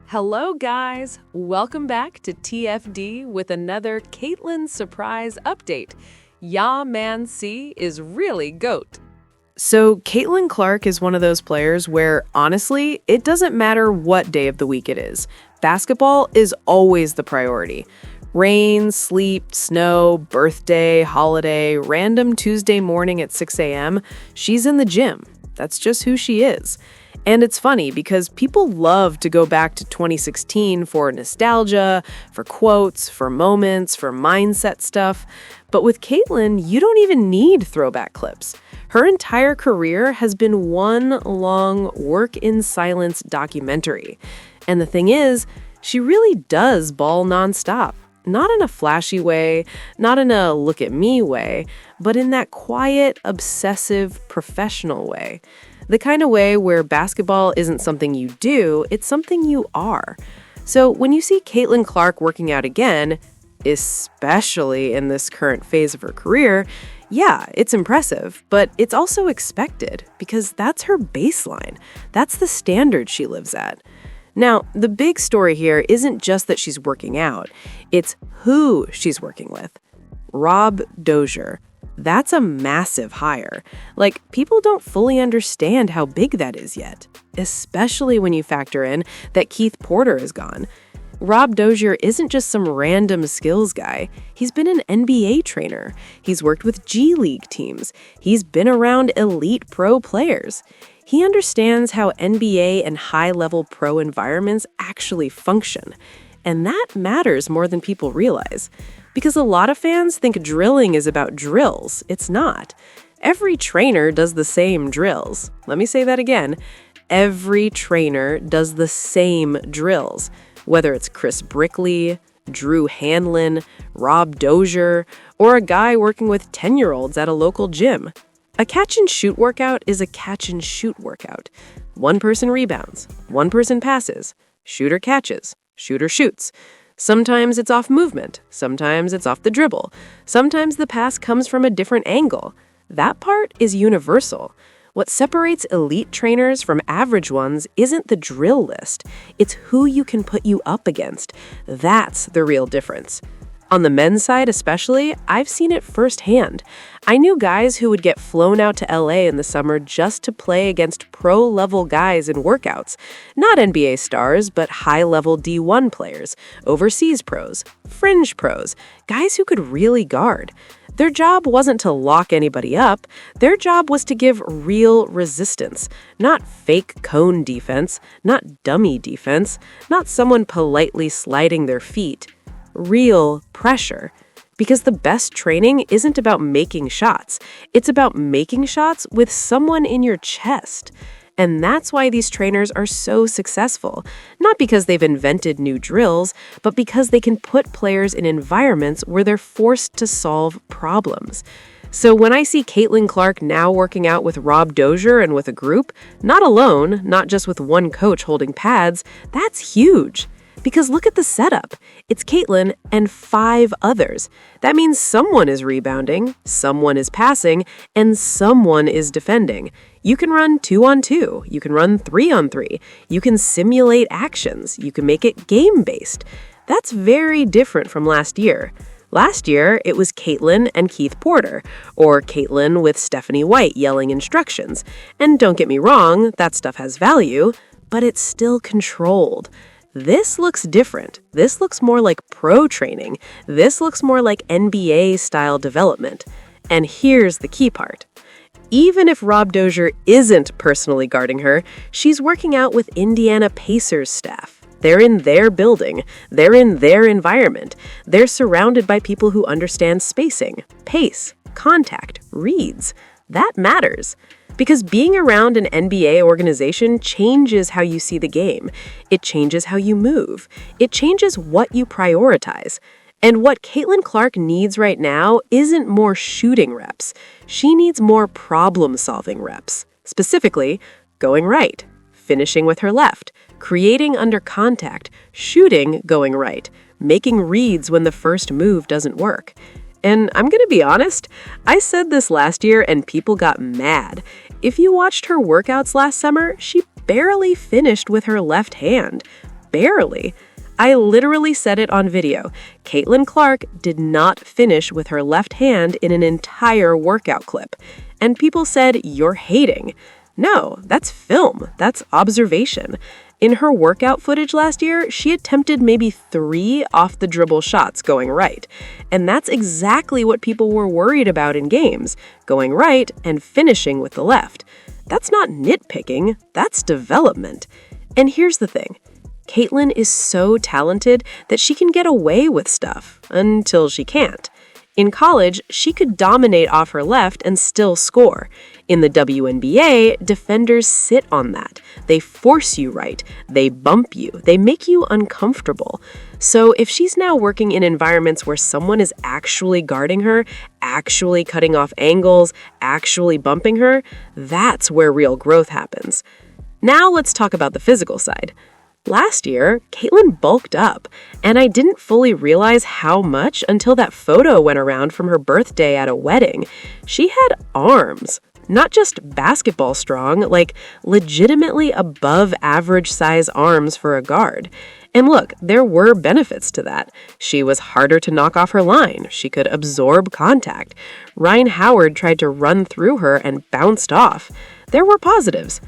Hello guys, welcome back to TFD with another Caitlin surprise update. Wnba is really GOAT. So Caitlin Clark is one of those players where, honestly, it doesn't matter what day of the week it is. Basketball is always the priority. Rain, sleep, snow, birthday, holiday, random Tuesday morning at 6 a.m., she's in the gym. That's just who she is. And it's funny because people love to go back to 2016 for nostalgia, for quotes, for moments, for mindset stuff. But with Caitlin, you don't even need throwback clips. Her entire career has been one long work in silence documentary. And the thing is, she really does ball nonstop. Not in a flashy way, not in a look at me way, but in that quiet, obsessive, professional way. The kind of way where basketball isn't something you do, it's something you are. So when you see Caitlin Clark working out again, especially in this current phase of her career, yeah, it's impressive, but it's also expected because that's her baseline. That's the standard she lives at. Now, the big story here isn't just that she's working out, it's who she's working with. Rob Dosier. That's a massive hire. Like, people don't fully understand how big that is yet, especially when you factor in that Keith Porter is gone. Rob Dosier isn't just some random skills guy. He's been an NBA trainer. He's worked with G League teams. He's been around elite pro players. He understands how NBA and high-level pro environments actually function. And that matters more than people realize. Because a lot of fans think drilling is about drills. It's not. Every trainer does the same drills. Let me say that again. Every trainer does the same drills. Whether it's Chris Brickley, Drew Hanlen, Rob Dosier, or a guy working with 10-year-olds at a local gym. A catch-and-shoot workout is a catch-and-shoot workout. One person rebounds, one person passes, shooter catches, shooter shoots. Sometimes it's off movement, sometimes it's off the dribble, sometimes the pass comes from a different angle. That part is universal. What separates elite trainers from average ones isn't the drill list, it's who you can put you up against. That's the real difference. On the men's side especially, I've seen it firsthand. I knew guys who would get flown out to LA in the summer just to play against pro-level guys in workouts. Not NBA stars, but high-level D1 players, overseas pros, fringe pros, guys who could really guard. Their job wasn't to lock anybody up. Their job was to give real resistance, not fake cone defense, not dummy defense, not someone politely sliding their feet. Real pressure. Because the best training isn't about making shots. It's about making shots with someone in your chest. And that's why these trainers are so successful. Not because they've invented new drills, but because they can put players in environments where they're forced to solve problems. So when I see Caitlin Clark now working out with Rob Dosier and with a group, not alone, not just with one coach holding pads, that's huge. Because look at the setup. It's Caitlin and 5 others. That means someone is rebounding, someone is passing, and someone is defending. You can run 2-on-2. You can run 3-on-3. You can simulate actions. You can make it game-based. That's very different from last year. Last year, it was Caitlin and Keith Porter, or Caitlin with Stephanie White yelling instructions. And don't get me wrong, that stuff has value, but it's still controlled. This looks different. This looks more like pro training. This looks more like NBA-style development. And here's the key part. Even if Rob Dosier isn't personally guarding her, she's working out with Indiana Pacers staff. They're in their building. They're in their environment. They're surrounded by people who understand spacing, pace, contact, reads. That matters. Because being around an NBA organization changes how you see the game. It changes how you move. It changes what you prioritize. And what Caitlin Clark needs right now isn't more shooting reps. She needs more problem-solving reps. Specifically, going right, finishing with her left, creating under contact, shooting going right, making reads when the first move doesn't work. And I'm gonna be honest, I said this last year and people got mad. If you watched her workouts last summer, she barely finished with her left hand. Barely. I literally said it on video. Caitlin Clark did not finish with her left hand in an entire workout clip. And people said, "You're hating." No, that's film. That's observation. In her workout footage last year, she attempted maybe 3 off-the-dribble shots going right. And that's exactly what people were worried about in games, going right and finishing with the left. That's not nitpicking, that's development. And here's the thing. Caitlin is so talented that she can get away with stuff until she can't. In college, she could dominate off her left and still score. In the WNBA, defenders sit on that. They force you right. They bump you. They make you uncomfortable. So if she's now working in environments where someone is actually guarding her, actually cutting off angles, actually bumping her, that's where real growth happens. Now let's talk about the physical side. Last year, Caitlin bulked up, and I didn't fully realize how much until that photo went around from her birthday at a wedding. She had arms. Not just basketball strong, like legitimately above average size arms for a guard. And look, there were benefits to that. She was harder to knock off her line. She could absorb contact. Ryan Howard tried to run through her and bounced off. There were positives.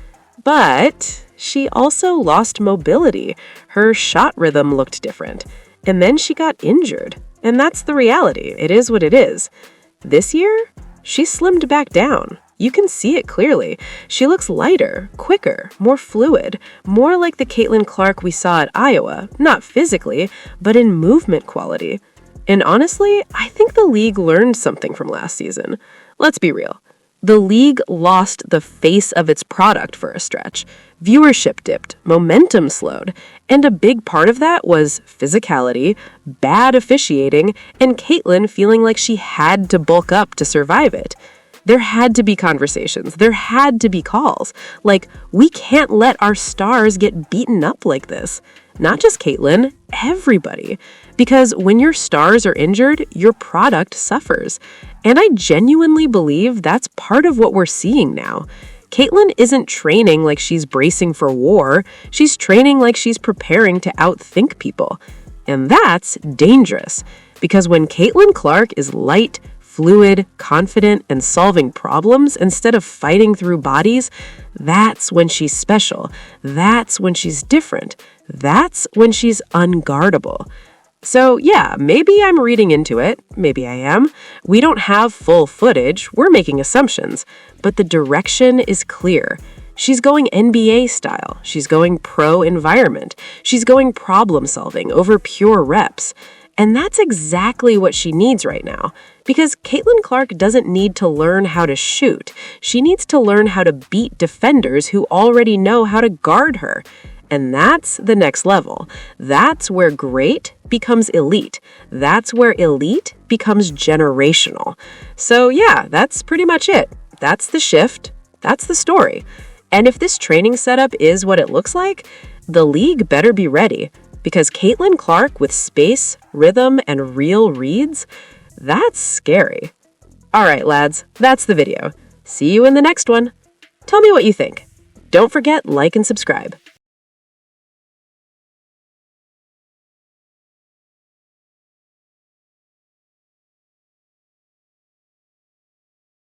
But she also lost mobility. Her shot rhythm looked different. And then she got injured. And that's the reality. It is what it is. This year, she slimmed back down. You can see it clearly. She looks lighter, quicker, more fluid, more like the Caitlin Clark we saw at Iowa, not physically, but in movement quality. And honestly, I think the league learned something from last season. Let's be real. The league lost the face of its product for a stretch. Viewership dipped, momentum slowed, and a big part of that was physicality, bad officiating, and Caitlin feeling like she had to bulk up to survive it. There had to be conversations. There had to be calls. Like, we can't let our stars get beaten up like this. Not just Caitlin, everybody. Because when your stars are injured, your product suffers. And I genuinely believe that's part of what we're seeing now. Caitlin isn't training like she's bracing for war. She's training like she's preparing to outthink people. And that's dangerous. Because when Caitlin Clark is light, fluid, confident, and solving problems instead of fighting through bodies, that's when she's special. That's when she's different. That's when she's unguardable. So yeah, maybe I'm reading into it. Maybe I am. We don't have full footage. We're making assumptions. But the direction is clear. She's going NBA style. She's going pro environment. She's going problem solving over pure reps. And that's exactly what she needs right now. Because Caitlin Clark doesn't need to learn how to shoot. She needs to learn how to beat defenders who already know how to guard her. And that's the next level. That's where great becomes elite. That's where elite becomes generational. So yeah, that's pretty much it. That's the shift. That's the story. And if this training setup is what it looks like, the league better be ready. Because Caitlin Clark with space, rhythm, and real reads, that's scary. All right, lads, that's the video. See you in the next one. Tell me what you think. Don't forget, like and subscribe.